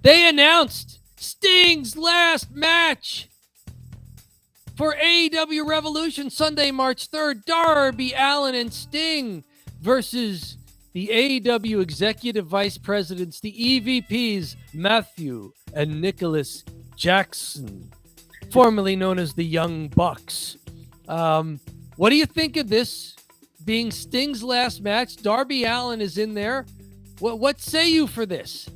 They announced Sting's last match for AEW Revolution Sunday, March 3rd. Darby, Allin, and Sting versus the AEW Executive Vice Presidents, the EVPs, Matthew and Nicholas Jackson, formerly known as the Young Bucks. What do you think of this being Sting's last match? Darby Allin is in there. What say you for this?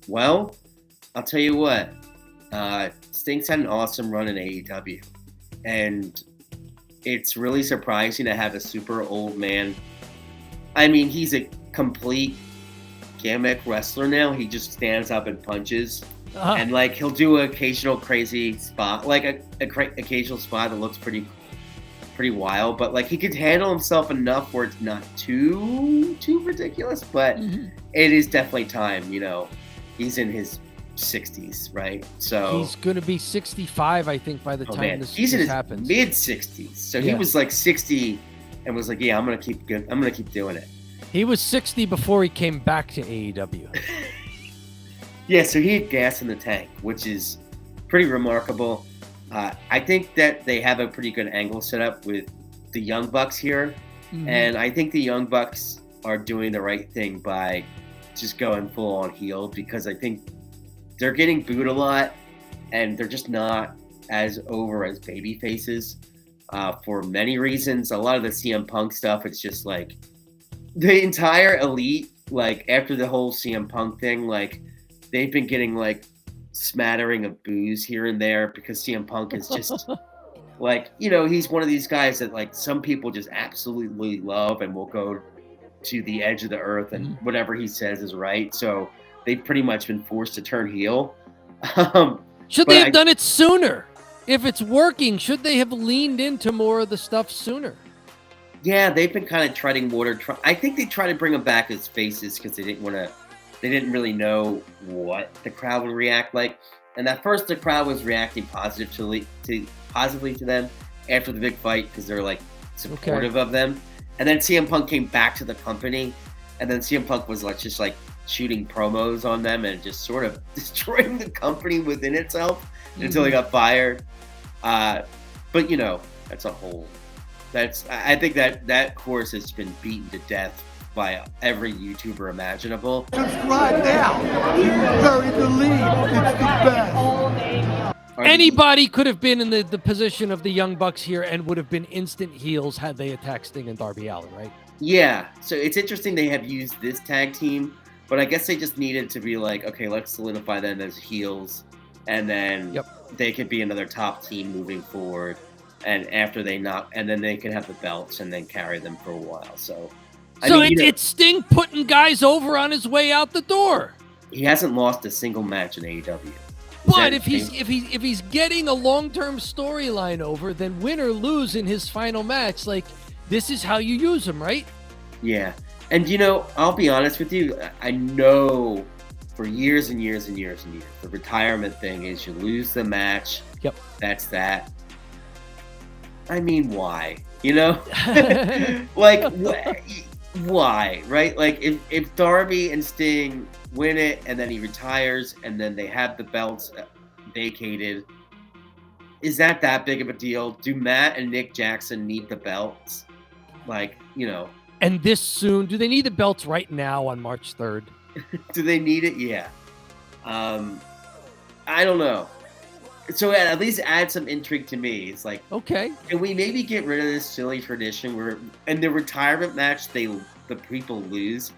Well, I'll tell you what. Sting's had an awesome run in AEW, and it's really surprising to have a super old man. I mean, he's a complete gimmick wrestler now. He just stands up and punches, and like he'll do an occasional crazy spot, like a occasional spot that looks pretty wild, but like he could handle himself enough where it's not too ridiculous. But it is definitely time. You know, he's in his 60s, right? So he's going to be 65, I think, by the time this happens. Mid 60s. So he was like 60 and was like, "Yeah, I'm going to keep doing it." He was 60 before he came back to AEW. Yeah, so he had gas in the tank, which is pretty remarkable. I think that they have a pretty good angle set up with the Young Bucks here, and I think the Young Bucks are doing the right thing by just going full on heel, because I think they're getting booed a lot, and they're just not as over as baby faces for many reasons. A lot of the CM Punk stuff, it's just like the entire elite, like after the whole CM Punk thing, like they've been getting like smattering of boos here and there because CM Punk is just like, you know, he's one of these guys that like some people just absolutely love and will go to the edge of the earth and whatever he says is right. So they've pretty much been forced to turn heel. Should they have done it sooner? If it's working, should they have leaned into more of the stuff sooner? Yeah, they've been kind of treading water. I think they tried to bring them back as faces because they didn't really know what the crowd would react like. And at first the crowd was reacting positively to them after the big fight because they're like supportive of them. And then CM Punk came back to the company, and then CM Punk was like just like shooting promos on them and just sort of destroying the company within itself until he got fired. But you know, I think that course has been beaten to death by every YouTuber imaginable. Subscribe now. You bury the lead. It's the best. Anybody could have been in the position of the Young Bucks here and would have been instant heels had they attacked Sting and Darby Allin, right? Yeah. So it's interesting they have used this tag team, but I guess they just needed to be like, okay, let's solidify them as heels, and then they could be another top team moving forward. And after and then they can have the belts and then carry them for a while. So it's Sting putting guys over on his way out the door. He hasn't lost a single match in AEW. But if he's getting a long-term storyline over, then win or lose in his final match, like this is how you use him, right? Yeah. And you know, I'll be honest with you, I know for years and years and years and years, the retirement thing is you lose the match. Yep. That's that. I mean, why? You know? Like, why, right? Like, if Darby and Sting win it and then he retires and then they have the belts vacated, is that big of a deal? Do Matt and Nick Jackson need the belts? Like, you know. And this soon? Do they need the belts right now on March 3rd? Do they need it? Yeah. I don't know. So at least add some intrigue to me. It's like, okay, can we maybe get rid of this silly tradition where in the retirement match the people lose